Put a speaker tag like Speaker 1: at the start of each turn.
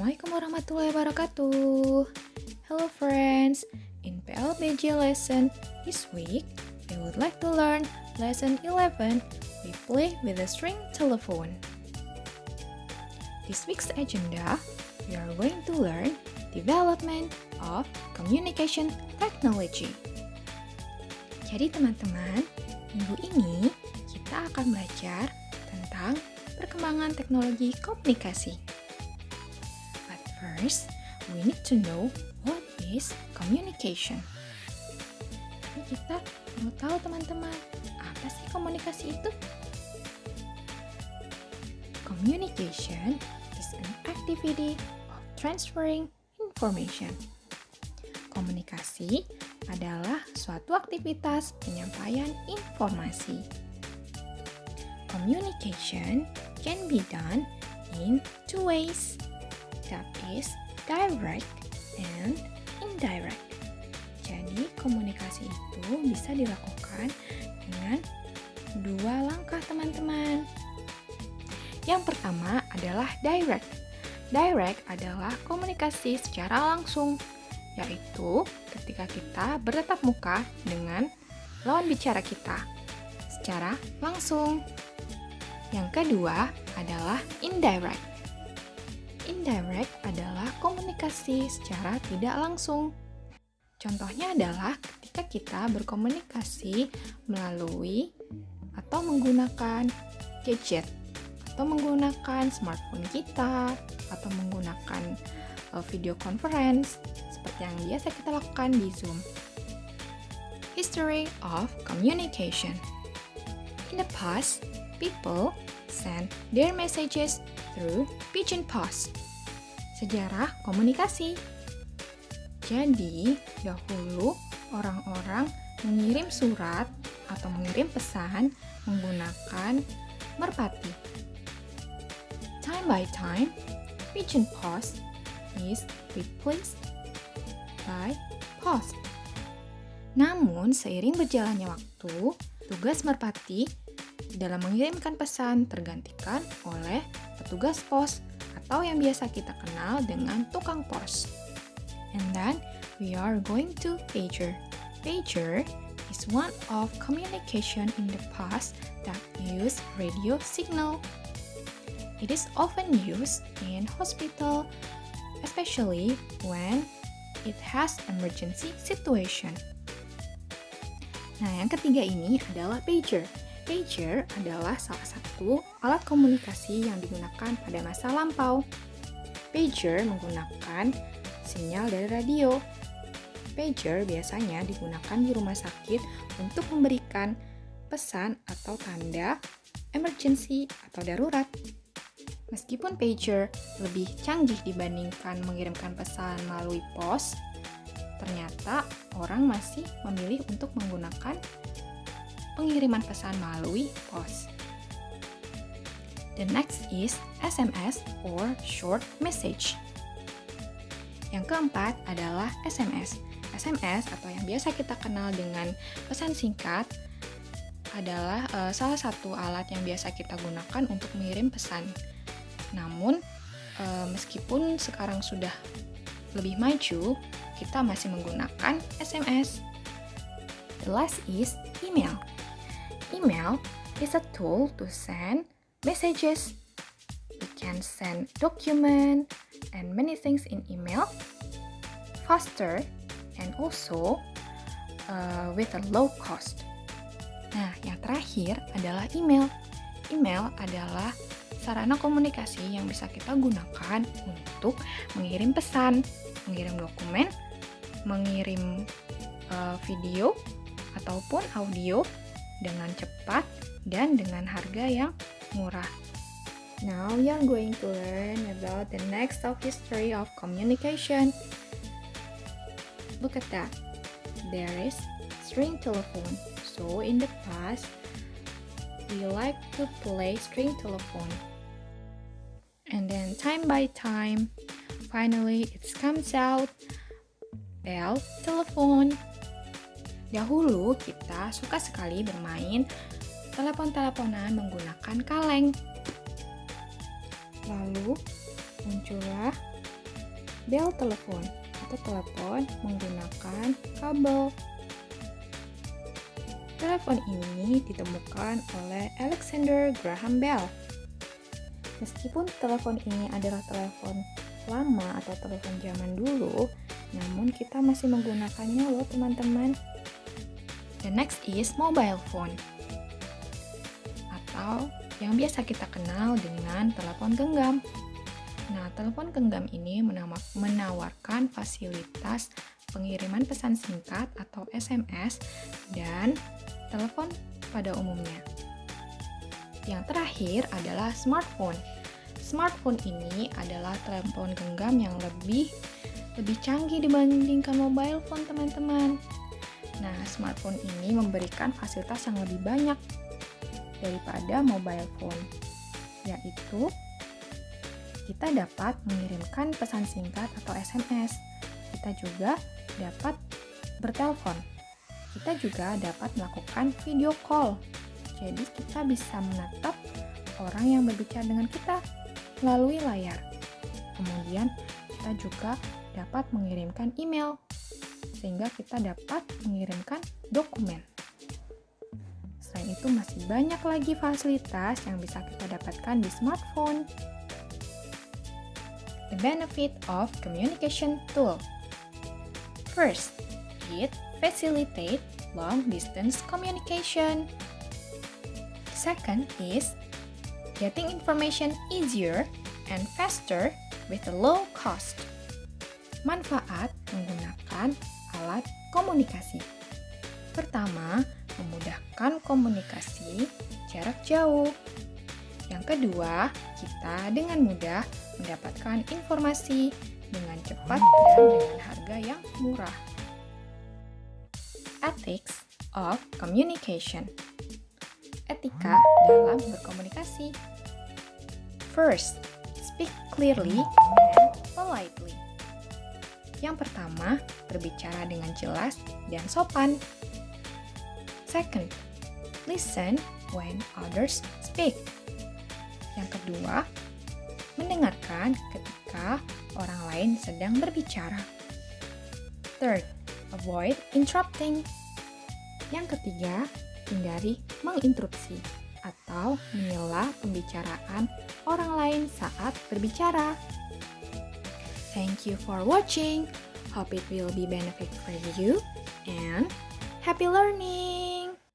Speaker 1: Assalamualaikum warahmatullahi wabarakatuh. Hello friends, in PLBG lesson this week, we would like to learn lesson 11, we play with a string telephone. This week's agenda, we are going to learn development of communication technology. Jadi teman-teman, minggu ini kita akan belajar tentang perkembangan teknologi komunikasi. But first, we need to know what is communication. Tapi kita perlu tahu teman-teman, apa sih komunikasi itu? Communication is an activity of transferring information. Komunikasi adalah suatu aktivitas penyampaian informasi. Communication can be done in two ways, that is direct and indirect. Jadi komunikasi itu bisa dilakukan dengan dua langkah teman-teman. Yang pertama adalah direct. Direct adalah komunikasi secara langsung, yaitu ketika kita bertatap muka dengan lawan bicara kita secara langsung. Yang kedua adalah indirect. Indirect adalah komunikasi secara tidak langsung. Contohnya adalah ketika kita berkomunikasi melalui atau menggunakan gadget, atau menggunakan smartphone kita, atau menggunakan video conference, seperti yang biasa kita lakukan di Zoom. History of communication. In the past, people send their messages through pigeon post. Sejarah komunikasi. Jadi, dahulu orang-orang mengirim surat atau mengirim pesan menggunakan merpati. Time by time, pigeon post is replaced by post. Namun, seiring berjalannya waktu, tugas merpati dalam mengirimkan pesan tergantikan oleh petugas pos atau yang biasa kita kenal dengan tukang pos. And then, we are going to pager. Pager is one of communication in the past that use radio signal. It is often used in hospital, especially when it has emergency situation. Nah, yang ketiga ini adalah pager. Pager adalah salah satu alat komunikasi yang digunakan pada masa lampau. Pager menggunakan sinyal dari radio. Pager biasanya digunakan di rumah sakit untuk memberikan pesan atau tanda emergency atau darurat. Meskipun pager lebih canggih dibandingkan mengirimkan pesan melalui pos, ternyata orang masih memilih untuk menggunakan pengiriman pesan melalui pos. The next is SMS or short message. Yang keempat adalah SMS. SMS atau yang biasa kita kenal dengan pesan singkat adalah salah satu alat yang biasa kita gunakan untuk mengirim pesan. Namun, meskipun sekarang sudah lebih maju, kita masih menggunakan SMS. The last is email. Email is a tool to send messages. We can send document and many things in email faster and also with a low cost. Nah, yang terakhir adalah email. Email adalah sarana komunikasi yang bisa kita gunakan untuk mengirim pesan, mengirim dokumen, mengirim video ataupun audio dengan cepat dan dengan harga yang murah. Now we are going to learn about the next of history of communication. Look at that. There is string telephone. So in the past, we like to play string telephone. And then time by time, finally it comes out bell telephone. Dahulu kita suka sekali bermain telepon-teleponan menggunakan kaleng. Lalu muncullah bel telepon atau telepon menggunakan kabel. Telepon ini ditemukan oleh Alexander Graham Bell. Meskipun telepon ini adalah telepon lama atau telepon zaman dulu, namun kita masih menggunakannya loh teman-teman. The next is mobile phone, atau yang biasa kita kenal dengan telepon genggam. Nah, telepon genggam ini menawarkan fasilitas pengiriman pesan singkat atau SMS dan telepon pada umumnya. Yang terakhir adalah smartphone. Smartphone ini adalah telepon genggam yang lebih canggih dibandingkan mobile phone, teman-teman. Nah, smartphone ini memberikan fasilitas yang lebih banyak daripada mobile phone, yaitu kita dapat mengirimkan pesan singkat atau SMS. Kita juga dapat bertelepon. Kita juga dapat melakukan video call. Jadi kita bisa menatap orang yang berbicara dengan kita melalui layar. Kemudian kita juga dapat mengirimkan email, sehingga kita dapat mengirimkan dokumen. Selain itu masih banyak lagi fasilitas yang bisa kita dapatkan di smartphone. The benefit of communication tool. First, it facilitate long-distance communication. Second is getting information easier and faster with a low cost. Manfaat menggunakan alat komunikasi. Pertama, memudahkan komunikasi jarak jauh. Yang kedua, kita dengan mudah mendapatkan informasi dengan cepat dan dengan harga yang murah. Ethics of communication. Etika dalam berkomunikasi. First, speak clearly and politely. Yang pertama, berbicara dengan jelas dan sopan. Second, listen when others speak. Yang kedua, mendengarkan ketika orang lain sedang berbicara. Third, avoid interrupting. Yang ketiga, hindari menginterupsi atau menyela pembicaraan orang lain saat berbicara. Thank you for watching. Hope it will be benefit for you and happy learning!